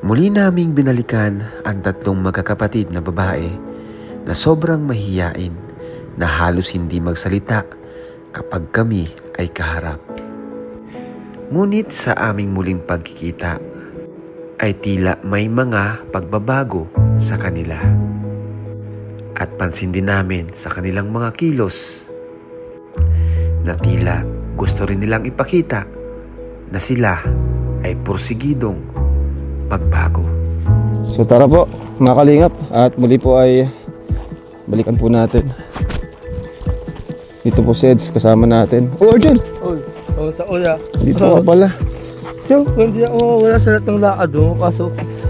Muli naming binalikan ang tatlong magkakapatid na babae na sobrang mahiyain na halos hindi magsalita kapag kami ay kaharap. Ngunit sa aming muling pagkikita ay tila may mga pagbabago sa kanila. At pansin din namin sa kanilang mga kilos na tila gusto rin nilang ipakita na sila ay porsigidong magbago. So tara po mga kalingap, at muli po ay balikan po natin. Dito po si Eds kasama natin. Oh Arjun! Oh, sa ula. Dito ka pala. So, hindi ako wala sa lahat ng lakad mo. Kaso,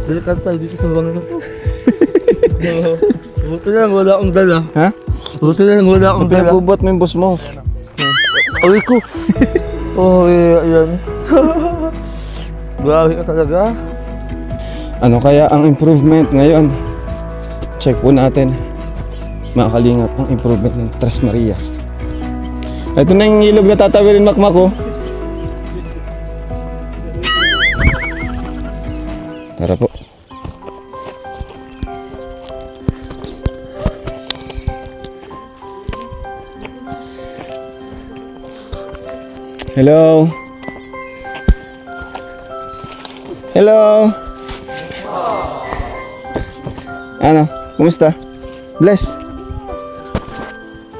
dalikan tayo dito sa bangin ko. Buti lang wala akong dala. Ha? Buti lang wala akong dala. Pinabubot mo yung boss mo. Awi ko. Oh, yan. Grabe ka talaga. Ano kaya ang improvement ngayon? Check po natin mga kalingap ang improvement ng Tres Marias. Ito na yung ilog na tatawirin makmak ko. Tara po. Hello. Hello. Ano? Kumusta? Bless.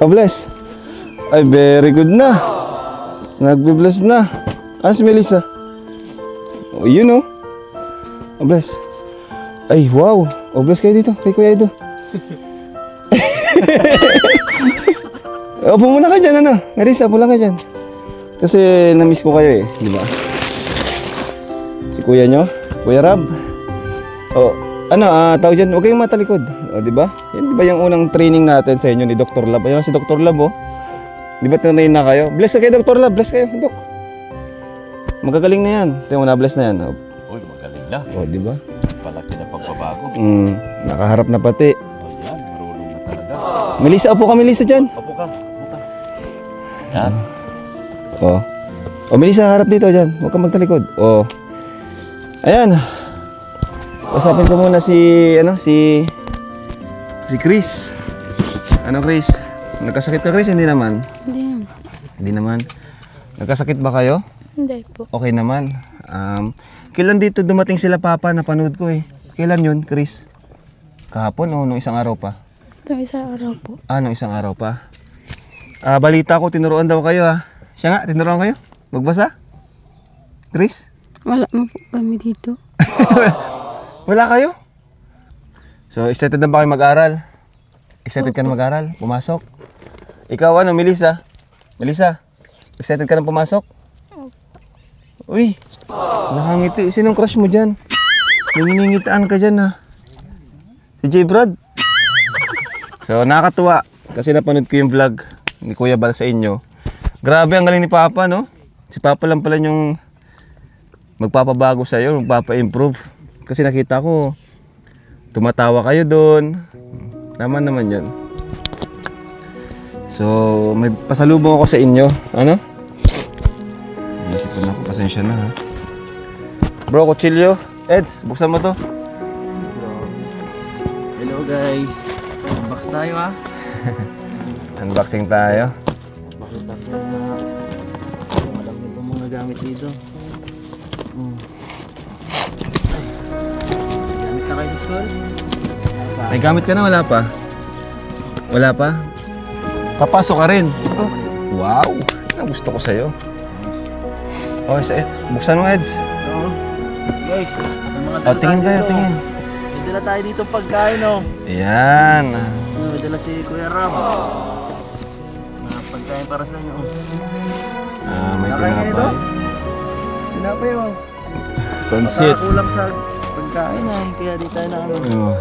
Oh, bless. Ay, very good na. Nagbe-bless na. Ah, si Melissa. Oh, you know. Oh, bless. Ay, wow. Oh, bless kayo dito. Kay Kuya Edo. Upo muna ka dyan, ano? Marisa, upo lang ka dyan. Kasi na-miss ko kayo eh, di ba? Si Kuya nyo, Kuya Rab. Oh, ano, tawag dyan, huwag kayong matalikod. O, di ba? Yan, di ba yung unang training natin sa inyo ni Dr. Lab? Ayun si Dr. Lab, oh. Di ba tunayin na kayo? Bless ka kayo, Dr. Lab. Bless kayo, Dok. Magagaling na yan. Ito yung na-bless na yan. Uy, magaling na. O, di ba? Palaki na pagbabago. Nakaharap na pati. O yan, marunong na talaga. Melissa, upo ka, Melissa, dyan. Opo ka, opo ka. Yan. O. O, Melissa, harap dito, dyan. Huwag kang magtalikod. O. Ayan. Usapin ko muna si, si Chris. Ano, Chris? Nagkasakit ka, Chris? Hindi naman. Hindi naman. Nagkasakit ba kayo? Hindi po. Okay naman. Kailan dito dumating sila papa, napanood ko eh. Kailan yun, Chris? Kahapon o nung isang araw pa? Itong isang araw po. Nung isang araw pa. Balita ko, tinuruan daw kayo ha. Siya nga, tinuruan kayo? Magbasa? Chris? Wala mo po kami dito. Wala kayo? So, excited na ba kayo mag-aral? Excited ka na mag-aral? Pumasok? Ikaw ano, Melissa? Melissa, excited ka na pumasok? Uy, nakangiti. Sinong crush mo dyan? Nangingitaan ka dyan ha. Si J. Brad. So, nakakatuwa. Kasi napanood ko yung vlog ni Kuya Bal sa inyo. Grabe, ang galing ni Papa, no? Si Papa lang pala yung magpapabago sa'yo, magpapa-improve. Kasi nakita ko, tumatawa kayo doon. Tama naman yun. So, may pasalubong ako sa inyo. Ano? Isip ko na ako, pasensya na ha. Bro, kutsilyo. Eds, buksan mo to. Hello guys. Unbox tayo ha. Unboxing tayo. Pakita ko na alam nyo itong mga gamit dito. Gamit na kayo sa school? May gamit ka na, wala pa? Wala pa? Papasok ka rin. Wow! Ang gusto ko sa'yo. Oh, buksan mo, Eds. Oo. Guys, sa mga Tingin kayo, tingin. May dala tayo dito pagkain, oh. Ayan. May dala si Kuya Ram. Pagkain para sa inyo. May Nakain tinapay. ito? Tinapay, oh. Pansit. Kulang sa pagkain, kaya di tayo na ano.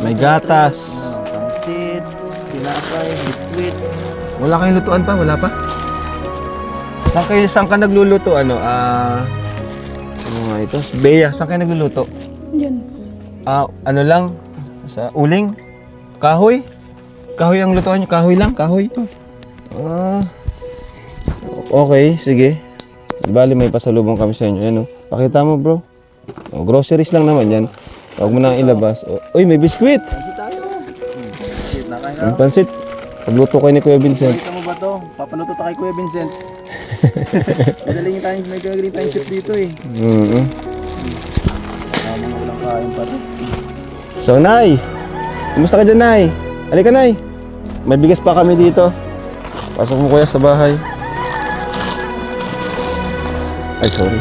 May gatas. Pansit, tinapay, biskuit. Wala kayong lutuan pa? Wala pa? Saan ka nagluluto? Ano nga ito? Bea, saan kayo nagluluto? Diyan. Ano lang? Sa uling? Kahoy? Kahoy ang lutuan nyo? Kahoy lang? Kahoy? Okay, sige. Bali may pasalubong kami sa inyo. Ano? Pakita mo, bro. Oh, groceries lang naman yan. Huwag mo nang ilabas. Oh, uy, may biskwit! Ang pansit. Pagluto kayo ni Kuya Vincent. Kita mo ba to? Papaluto ta kay Kuya Vincent. May gagaling tayong chef dito eh. Walang kain pa to. So, Nay! Kumusta ka dyan, Nay? Halika, Nay! May bigas pa kami dito. Pasok mo kuya sa bahay. Ay, sorry.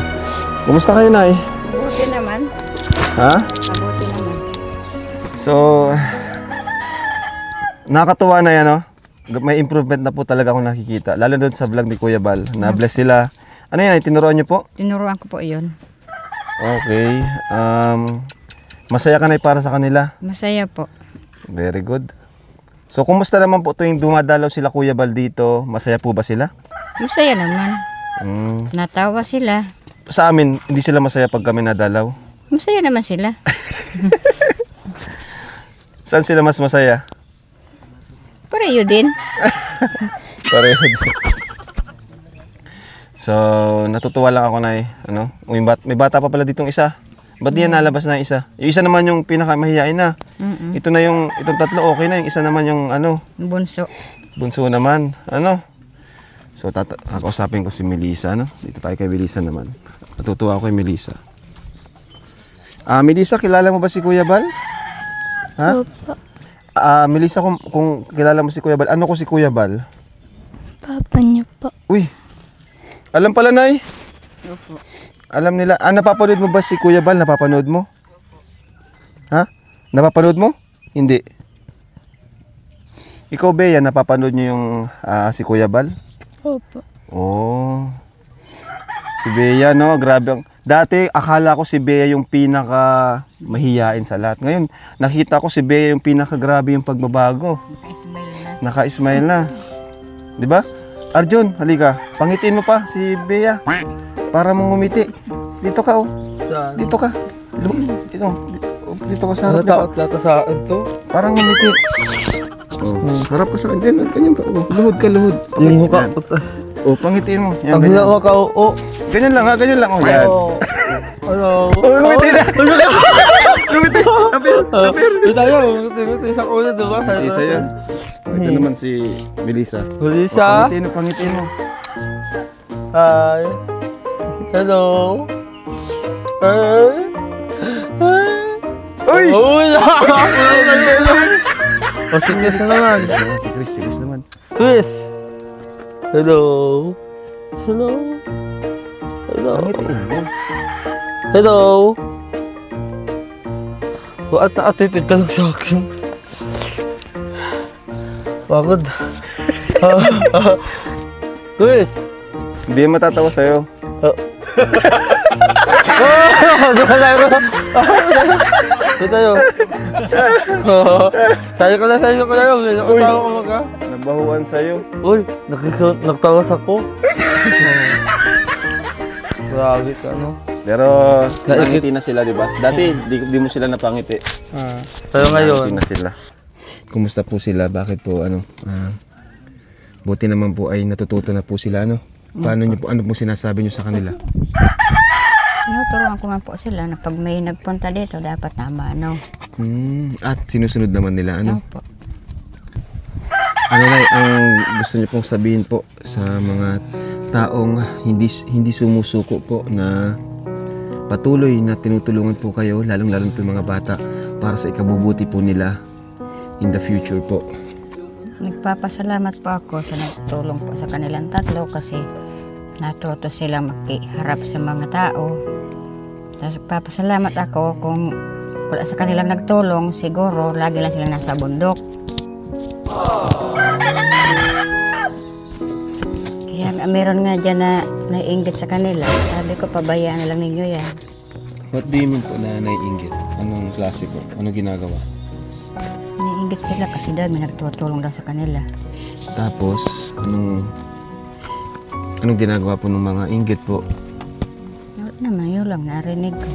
Kumusta kayo, Nay? Mabuti naman. Ha? Mabuti naman. So, nakakatuwa na yan, no? May improvement na po talaga akong nakikita. Lalo doon sa vlog ni Kuya Bal. Na-bless sila. Ano yan? Tinuruan niyo po? Tinuruan ko po iyon. Okay. Masaya ka na para sa kanila? Masaya po. Very good. So, kumusta naman po tuwing dumadalaw sila Kuya Bal dito? Masaya po ba sila? Masaya naman. Natawa sila. Sa amin, hindi sila masaya pag kami nadalaw. Masaya naman sila. Saan sila mas masaya? Pareho din. Pareho din. So, natutuwa lang ako na ano, may bata pa pala ditong isa. Ba't di yan nalabas na isa? Yung isa naman yung pinakamahiyain na. Ito na itong tatlo okay na. Yung isa naman yung Bunso. bunso naman. So, kakausapin ko si Melissa, Dito tayo kay Melissa naman. Natutuwa ako kay Melissa. Melissa, kilala mo ba si Kuya Bal? Ha? Opo. Melissa, kung kilala mo si Kuya Bal, ano ko si Kuya Bal? Papa niyo po. Uy, alam pala, Nay. Opo. Alam nila. Napapanood mo ba si Kuya Bal? Napapanood mo? Ha? Napapanood mo? Hindi. Ikaw, Bea, napapanood niyo yung si Kuya Bal? Opo. Oh. Si Bea, no? Grabe. Dati, akala ko si Bea yung pinaka mahiyain sa lahat. Ngayon, nakita ko si Bea yung pinaka grabe yung pagbabago. Naka-smile na. Naka-smile na. Di ba? Arjun, halika. Pangitiin mo pa si Bea. Para mong ngumiti. Dito ka, oh. Dito ka. Dito ka sa harap. Takot lata sa akin to. Parang ngumiti. Oh, harap ka sa akin. Ganyan ka. Oh. Luhod ka, luhod. Yung muka. Oh, pangitiin mo. Yan, Ang ganyan. hila ka, oo. Ganyan lang, ha? Ganyan lang. Oh, yan. Hello. Oh, ngumiti na. Ngumiti. Apir. Ito tayo. Ito sa una, diba? Ngumiti sa'yo. Oh, ito naman si Melissa. Huli siya. Pangitiin mo. Hi. Hello. Hi. Uy! Uy! O, si Chris na naman. Si Chris naman. Chris. Hello. Hello. Hello. Pangitiin mo. Hello. At na-attitude ka lang sa akin. Pagod. Chris. Hindi matatawa sa'yo. Ito tayo. Sayo ko na. Nakatawa ko mga. Nabahuan sa'yo. Uy, nagtawas ako. Grabe ka, no? Pero nangiti na sila, di ba? Dati, di mo sila napangiti. Pero ngayon, Nangiti na sila. Kumusta po sila? Bakit po, buti naman po ay natututo na po sila, Paano niyo po, ano po sinasabi niyo sa kanila? Tinuturuan ko nga po sila na pag may nagpunta dito, dapat naman, At sinusunod naman nila, Opo. Ano na, ang gusto niyo pong sabihin po sa mga taong hindi sumusuko po na patuloy na tinutulungan po kayo, lalong-lalo po yung mga bata para sa ikabubuti po nila in the future po. Nagpapasalamat po ako sa nagtulong po sa kanilang tatlo kasi natuto silang makiharap sa mga tao. Nagpapasalamat ako kung wala sa kanilang nagtulong, siguro lagi lang sila nasa bundok. Kaya meron nga dyan na naiinggit sa kanila. Sabi ko, pabayaan na lang ninyo yan. What do you mean po na naiinggit? Anong klase po? Ano ginagawa? Naiinggit sila kasi dahil may nagtutulong daw sa kanila. Tapos, anong ginagawa po ng mga inggit po? Yun naman, yun lang narinig ko.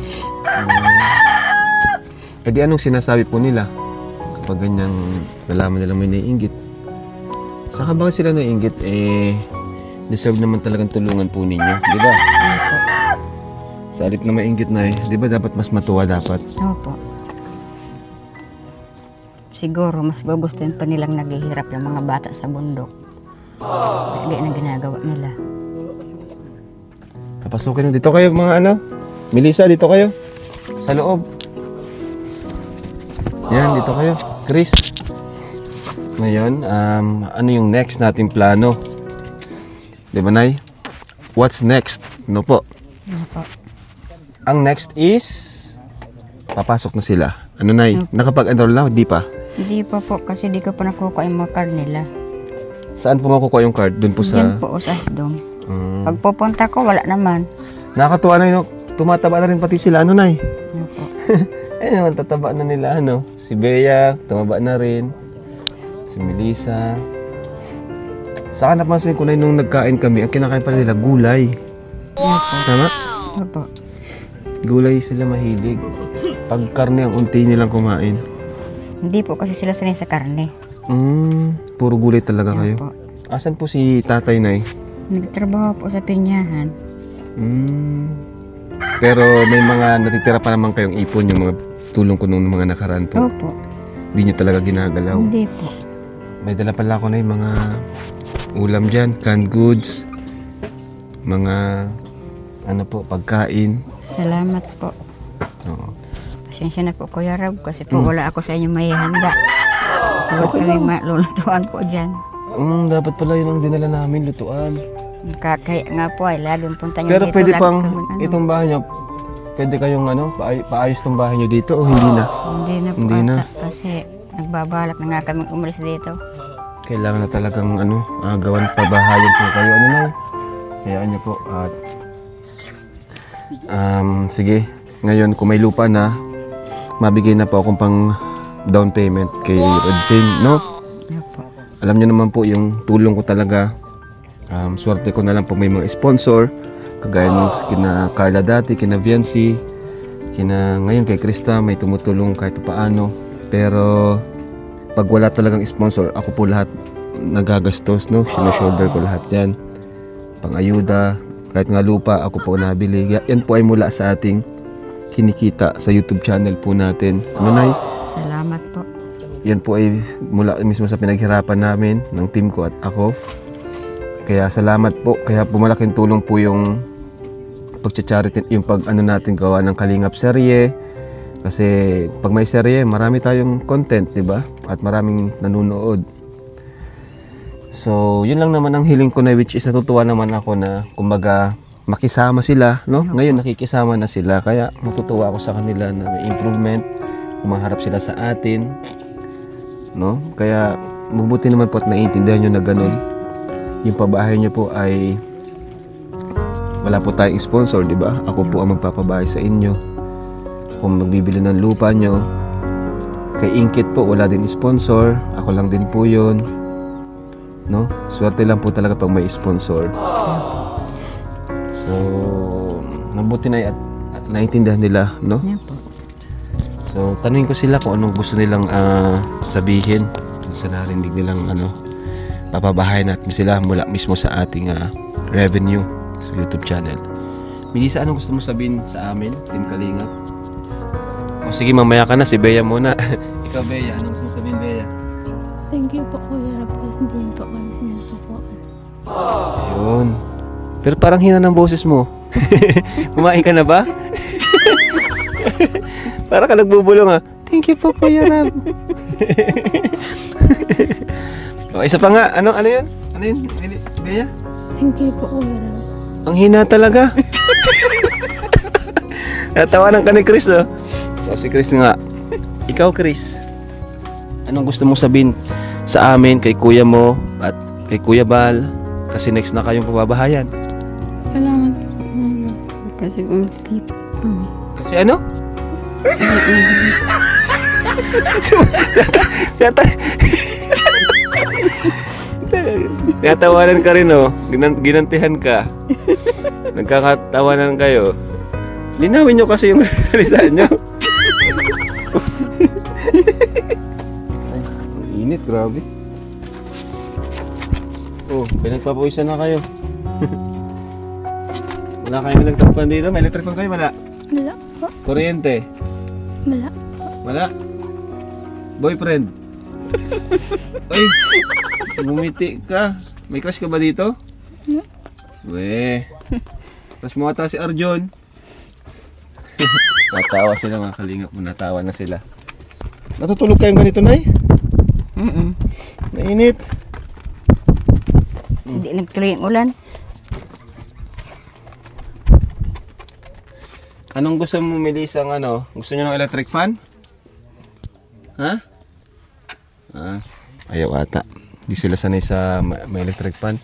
Eh di anong sinasabi po nila kapag ganyang nalaman nila may naiinggit? Saka bakit sila naiinggit? Deserve naman talagang tulungan po ninyo, di ba? Sa alip na mainggit na di ba dapat mas matuwa dapat? Opo. Siguro mas gugustuhin pa nilang naghihirap yung mga bata sa bundok. Hindi na ginagawa nila. Papasukin mo. Dito kayo mga ano? Melissa, dito kayo. Sa loob. Yan, dito kayo. Chris. Ngayon, ano yung next nating plano? Di ba, Nay? What's next? Ano po? Opo. Ang next is papasok na sila. Ano, Nay? Nakapag-enroll na? Di pa? Hindi pa po kasi di ko pa nakukuha yung mga card nila. Saan po makukuha yung card? Doon po sa... Diyan po sa Asdong. Pag pupunta ko, wala naman. Nakakatuwa na yun. Tumataba na rin pati sila. Ano, Nay? Opo. Ayun naman, tataba na nila. Ano? Si Bea, tumaba na rin. Si Melissa. Saka napansin ko na nung nagkain kami, ang kinakain pala nila gulay. Opo. Tama? Opo. Gulay sila mahilig. Pag karne ang unti nilang kumain. Hindi po kasi sila sanay sa karne. Puro gulay talaga kayo. Opo. Asan po si tatay, Nay? Nagtrabaho po sa pinyahan. Pero may mga natitira pa naman kayong ipon, yung mga tulong ko nung mga nakaraan po. Opo. Hindi nyo talaga ginagalaw. Hindi po. May dala pala ako na yung mga ulam dyan, canned goods, mga ano po, pagkain. Salamat po. Oo. Pasensya na po Kuya Rab kasi po wala ako sa inyo may handa. Kasi Okay kami lang. malulutuan po dyan. Dapat pala yun ang dinala namin, lutuan. Kaya nga po ay laging punta nyo Pero dito. pwede lagi pang kaming ano. itong bahay nyo, pwede kayong ano, paayos tong bahay nyo dito o hindi na? Hindi na po Hindi na. ata kasi nagbabalak na nga kami umalis dito. Kailangan na talagang ano, gawan pabahayan po kayo. Ano na? Hayaan nyo po. At sige, ngayon kung may lupa na, mabigay na po akong pang down payment kay Redsin, no? Opo. Alam niyo naman po yung tulong ko talaga. Swerte ko na lang po may mga sponsor. Kagaya nung kina Carla dati, kina Viancy, ngayon kay Krista, may tumutulong kahit paano. Pero pag wala talagang sponsor, ako po lahat nagagastos, no? Shoulder ko lahat yan. Pang-ayuda, kahit nga lupa, ako po nabili. Yan po ay mula sa ating kinikita sa YouTube channel po natin. Ano, Nay? Salamat po. Yan po ay mula mismo sa pinaghirapan namin ng team ko at ako. Kaya salamat po. Kaya pumalaking tulong po yung pag-charity, yung pag ano natin gawa ng Kalingap serye. Kasi pag may serye, marami tayong content, di ba? At maraming nanonood. So, yun lang naman ang hiling ko na, which is natutuwa naman ako na kumbaga makisama sila, no? Ngayon nakikisama na sila, kaya natutuwa ako sa kanila na may improvement, kumaharap sila sa atin, no? Kaya mabuti naman po at naiintindihan nyo na ganun. Yung pabahay nyo po ay wala po tayong sponsor, di ba? Ako po ang magpapabahay sa inyo. Kung magbibili ng lupa nyo, kay Inkit po wala din sponsor, ako lang din po yun, no? Swerte lang po talaga pag may sponsor. So, mabuti na at naiintindihan nila, no? Yan po. So, tanungin ko sila kung anong gusto nilang sabihin sa narinig nilang papabahay natin sila mula mismo sa ating revenue sa YouTube channel. Melissa, anong gusto mo sabihin sa amin, Team Kalingap? O sige, mamaya ka na, si Bea muna. Ikaw, Bea, anong gusto mo sabihin, Bea? Thank you po Kuya Rab kasi hindi po kami sinusuportan. Ayun. Pero parang hina ng boses mo. Kumain ka na ba? Para ka nagbubulong Thank you po, Kuya Rab. O, isa pa nga. Ano yun? Ano yun, Bea? Thank you po Kuya Rab. Ang hina talaga. Natawanan ka ni Chris, oh. So, si Chris nga. Ikaw, Chris. Anong gusto mong sabihin sa amin, kay kuya mo, at kay Kuya Bal? Kasi next na kayong pababahayan. Salamat po. Kasi umiti po kami. Kasi ano? Tatawanan ka rin, oh. Ginantihan ka. Nagkakatawanan kayo. Linawin nyo kasi yung salita nyo. Ay, ang init, grabe. Oh, pinagpapawisan na kayo. Wala kayong electric fan dito? May electric fan kayo? Wala? Wala po. Kuryente? Wala. Wala? Boyfriend? Ay, bumiti ka. May crush ka ba dito? Weh. Crush mo ata si Arjon. Natawa sila mga kalingap mo. Natawa na sila. Natutulog kayong ganito, Nay? Mainit. Hindi nagtuloy ang ulan. Anong gusto mo, Melissa, ang ano? Gusto niyo ng electric fan? Ha? Ayaw ata. Hindi sila sanay sa may electric fan.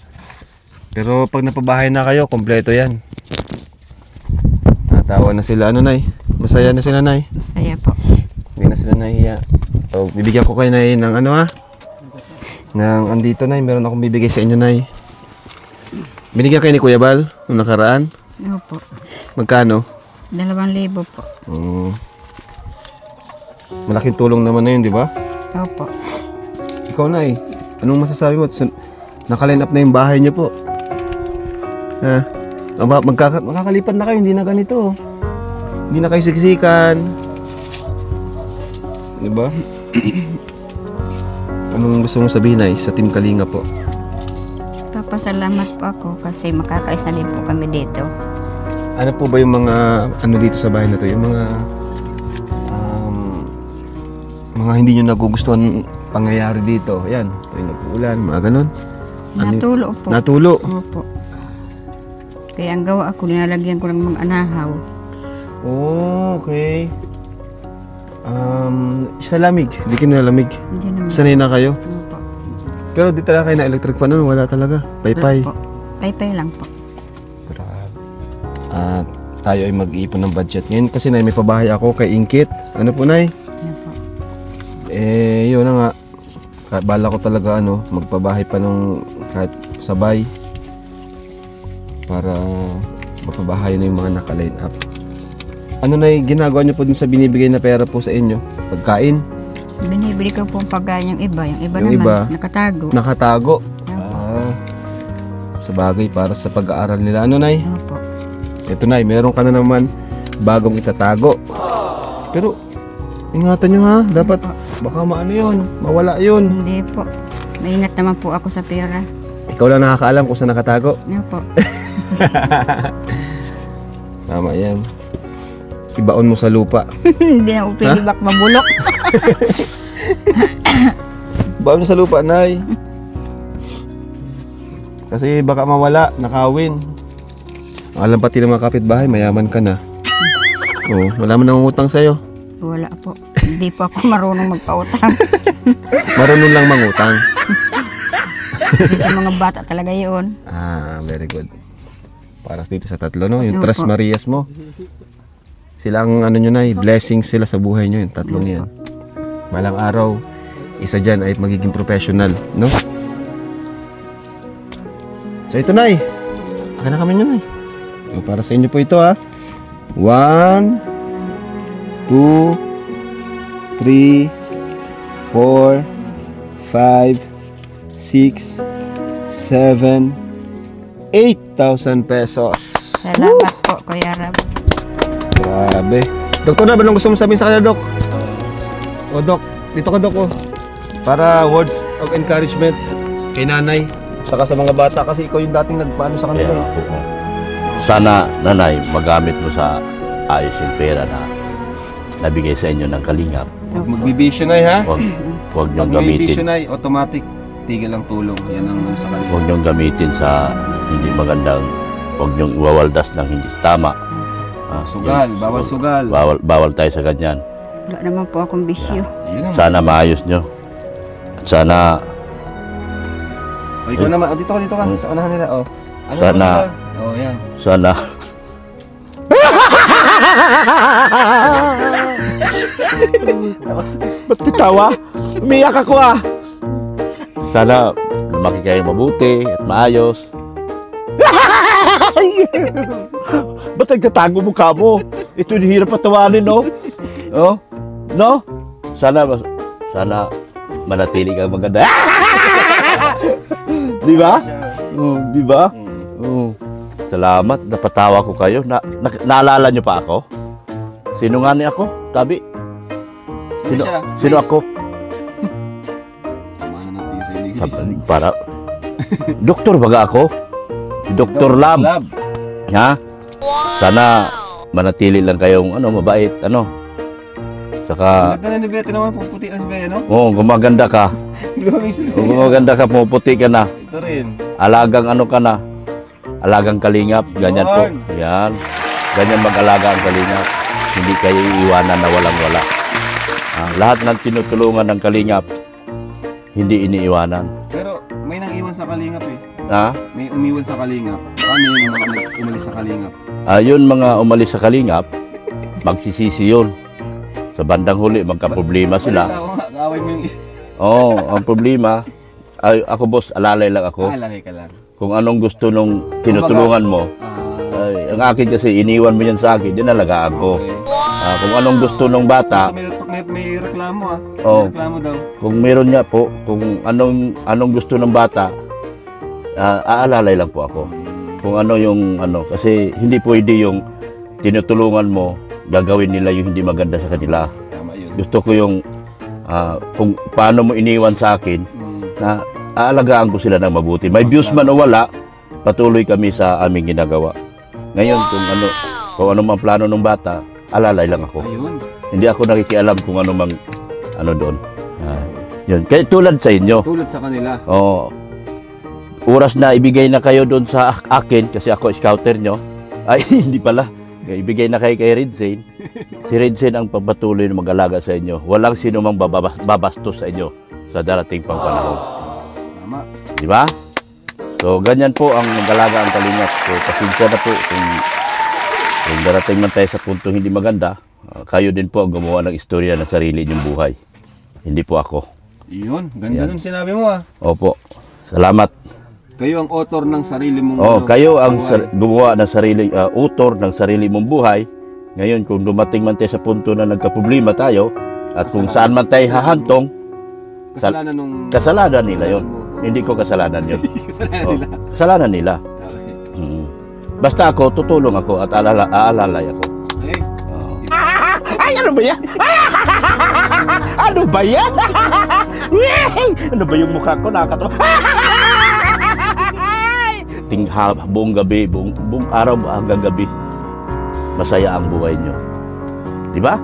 Pero pag napabahay na kayo, kompleto yan. Natawa na sila. Ano, Nay? Masaya na sila, Nay? Masaya po. Hindi na sila nahiya. So, bibigyan ko kayo, Nay, ng ano, ha? Ng andito, Nay. Meron akong bibigay sa inyo, Nay. Binigyan kayo ni Kuya Bal nung nakaraan? Opo. Magkano? 2,000 po. Malaking tulong naman na yun, di ba? Opo. Ikaw, Nay, anong masasabi mo? Nakaline up na yung bahay niyo po. Ha? Makakalipat na kayo, hindi na ganito. Hindi na kayo siksikan. Di ba? Anong gusto mong sabihin, Nay, sa Team Kalinga po? Papasalamat po ako kasi makakaisa din po kami dito. Ano po ba yung mga ano dito sa bahay na to? Yung mga hindi nyo nagugustuhan pangyayari dito. Ayan, tuwing nag-uulan, mga ganun. Natulo po. Natulo. Opo. Kaya ang gawa ako, nilalagyan ko ng mga anahaw. Oh, okay. Sa lamig. Hindi kayo nalamig. Hindi naman. Sanay na kayo. Opo. Pero di talaga kayo na electric fan. Ano? Wala talaga. Paypay. Opo. Paypay lang po. At tayo ay mag-iipon ng budget. Ngayon kasi, Nay, may pabahay ako kay Inkit. Ano po, Nay? Opo. Yun na nga. Bala ko talaga magpabahay pa nung kahit sabay. Para mapabahay na yung mga naka-line up. Ano, Nay, ginagawa niyo po din sa binibigay na pera po sa inyo? Pagkain? Binibili ko po pagkain yung iba. Yung iba Yung naman, iba? nakatago. Nakatago. Opo. Sa bagay para sa pag-aaral nila. Ano, Nay? Opo. Ito, Nay, meron ka na naman bagong itatago. Pero, ingatan nyo, ha? Dapat, baka maano yun, mawala yun. Hindi po. Maingat naman po ako sa pera. Ikaw lang nakakaalam kung saan nakatago. Opo. Tama yan. Ibaon mo sa lupa. Hindi na po pwede bak mabulok. Ibaon mo sa lupa, Nay. Kasi baka mawala, nakawin. Alam pati ng mga kapitbahay, mayaman ka na. Oo, wala man nangungutang sa'yo. Wala po. Hindi po ako marunong magpautang. Marunong lang mangutang. Sa mga bata talaga yun. Very good. Para dito sa tatlo, no? Yung Opo. Tres Marias mo. Sila ang nyo, Nay, blessing sila sa buhay nyo, yung tatlong yan. Malang araw, isa dyan ay magiging professional, no? So ito, Nay. Akin na kami nyo, Nay. Para sa inyo po ito, ha. 1, 2, 3, 4, 5, 6, 7, 8,000 pesos. Salamat po, Kuya Rab. Grabe. Doktor, ba anong gusto mo sabihin sa kanya, Dok? O, Dok. Dito ka, Dok, oh. Para words of encouragement kay nanay. Saka sa mga bata kasi ikaw yung dating nagpaano sa kanila. Kaya, sana, nanay, magamit mo sa ayos yung pera na nabigay sa inyo ng Kalingap. Huwag magbibisyo, Nay, ha? Huwag Pag niyong may bisyo, gamitin. Nay, automatic tigil ang tulong. Yan ang sa kanila. Huwag niyong gamitin sa hindi magandang, huwag niyong iwawaldas ng hindi tama. Sugal, bawal sugal. Bawal tayo sa ganyan. Wala naman po akong bisyo. Yun naman. Sana maayos niyo. At sana, O, ikaw naman. O, dito ka. Sa unahan nila, o. Ano Sana. naman sila? O, yan. sana, Ba't tatawa? Umiyak ako ah! sana lumaki kayo mabuti at maayos. Ba't nagtatago mukha mo? Ito yung hirap patawanin, no? Oh? No? Sana manatili kang maganda. Di ba? Di ba? Salamat, napatawa ko kayo. Naalala niyo pa ako? Sino nga ni ako? Tabi. Sino ako? Samahan natin sa English. Para Doktor baga ako? Dr. Lab. Ha? Sana manatili lang kayong mabait, Saka Maganda na ni Bea, naman puputi na si Bea, no? gumaganda ka. Gumaganda ka, pumuputi ka na. Ito rin. Alagang ka na. Alagang kalingap, ganyan po. Yan. Ganyan mag-alaga ang kalingap. Hindi kayo iiwanan na walang-wala. Lahat ng tinutulungan ng kalingap, hindi iniiwanan. Pero may nang iwan sa kalingap eh. Ha? May umiwan sa kalingap. Ano yung mga umalis sa kalingap? Yun mga umalis sa kalingap, magsisisi yun. Sa bandang huli, magka-problema sila. Kaaway mo yung Ang problema, ako boss, alalay lang ako. Alalay ka lang. Kung anong gusto nung tinutulungan mo, ang akin kasi iniwan mo yan sa akin, dinalagaan ko. Kung anong gusto nung bata, may reklamo Oh. May reklamo daw. kung meron niya po, kung anong gusto ng bata, aalalay lang po ako. Kung ano yung kasi hindi pwede yung tinutulungan mo, gagawin nila yung hindi maganda sa kanila. Tama yun. Gusto ko yung kung paano mo iniwan sa akin, na aalagaan ko sila ng mabuti. May views man o wala, patuloy kami sa aming ginagawa. Ngayon, kung ano mang plano ng bata, alalay lang ako. Ayun. Hindi ako nakikialam kung ano mang doon. Yun. Kaya tulad sa inyo. Tulad sa kanila. Oras na ibigay na kayo doon sa akin, kasi ako scouter nyo. Ay, hindi pala. Ibigay na kayo kay Red Zane. Si Red Zane ang pagpatuloy na mag-alaga sa inyo. Walang sino mang babastos sa inyo sa darating pang panahon. Tama. Di ba? So, ganyan po ang mag-alaga ang kalingap. So, pasensya na po kung darating man tayo sa puntong hindi maganda, kayo din po ang gumawa ng istorya ng sarili niyong buhay. Hindi po ako. Yun. Ganda nun sinabi mo Opo. Salamat. Kayo ang author ng sarili mong Kayo ang buhay. gumawa ng sarili, author ng sarili mong buhay. Ngayon, kung dumating man tayo sa punto na nagka-problema tayo, at kung saan man tayo hahantong, kasalanan nila yon. Hindi ko kasalanan yun. Kasalanan nila. Okay. Basta ako, tutulong ako at aalalay ako. Okay. Ay, ano ba yan? Ano ba yan? Ano ba yung mukha ko? Nakakatawa. Buong gabi, buong araw hanggang gabi, masaya ang buhay nyo. Diba?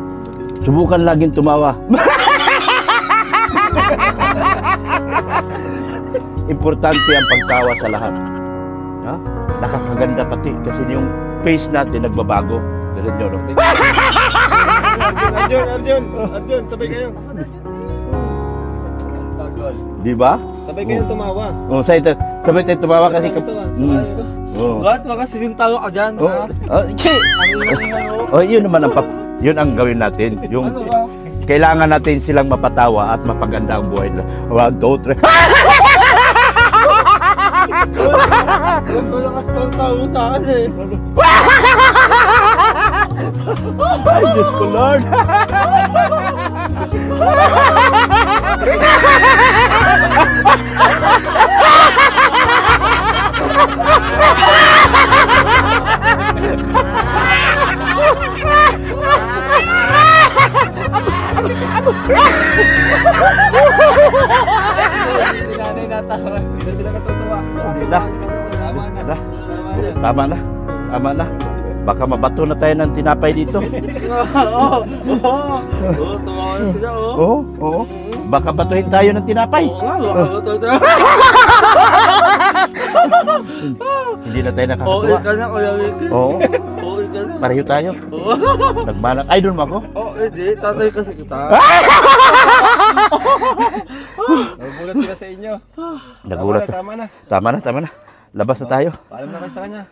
Subukan laging tumawa. Importante ang pagtawa sa lahat. Ha? Nakakaganda pati kasi yung face natin nagbabago. Kasi nyo, no? Arjun, sabay kayo. Diba? Sabay kayo tumawa. Sabay tayo tumawa kasi Bakit kasi yung tawa ka dyan? yun naman yun ang gawin natin. Yung kailangan natin silang mapatawa at mapaganda ang buhay nila. 1, 2, 3. Malakas pang tawa sa akin eh. Ay, Diyos ko, Lord. Dito sila katutuwa. Tama na. Baka mabato na tayo ng tinapay dito. Oo, tumawa na sila Oo. Baka batuhin tayo ng tinapay. Hindi na tayo nakakatuwa. ka na, Kuya Wiki. Oo. Ka na. Pareho tayo. Nagmanak. Ay, doon mo ako. Hindi, tatay kasi kita. Nagulat sila sa inyo. Nagulat. Tama na. Tama na. Labas na tayo. Paalam na kayo sa kanya.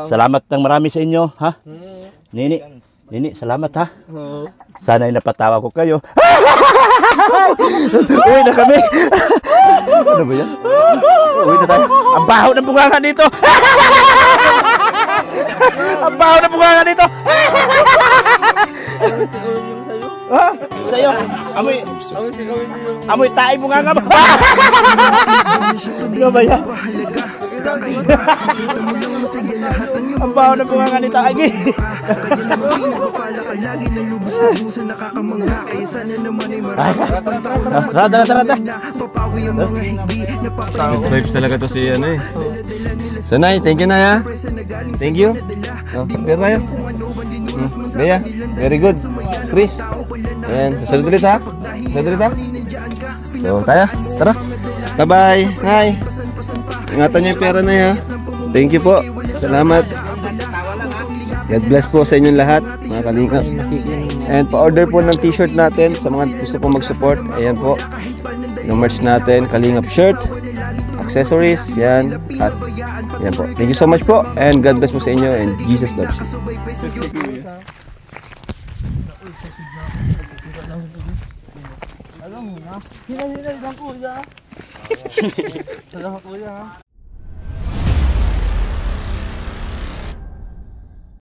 Salamat ng marami sa inyo, ha? Nini, salamat, ha? Sana ay napatawa ko kayo. Uwi na kami. Ano ba yan? Uwi na tayo. Ang baho ng bunganga dito. Ang baho ng bunganga dito. Ha? Sa'yo? Amoy tae bunganga mo. Ano ba yan? magkakaiba. Makita mo lang masaya lahat ng iyong Ang baho na bunga ni Taagi. kaya naman pinapapala ka lagi ng lubos na puso nakakamangha. Kaya sana naman ay marami pang taon na Tara. na papawi ang mga higbi na Good vibes talaga to si ano eh. So Nay, thank you Nay ha. Thank you. Oh, pero tayo. Bea, very good. Chris. Ayan, sasalud ulit ha. Sasalud ulit ha. So tayo, tara. Bye-bye. Nay. Ingatan niyo yung pera Nay ha. Thank you po. Salamat. God bless po sa inyong lahat, mga kalingap. And pa-order po ng t-shirt natin sa mga gusto po mag-support. Ayan po. Yung merch natin, Kalingap shirt, accessories, yan. At yan po. Thank you so much po. And God bless po sa inyo. And Jesus loves you. Sila lang kuya. Salamat kuya ha.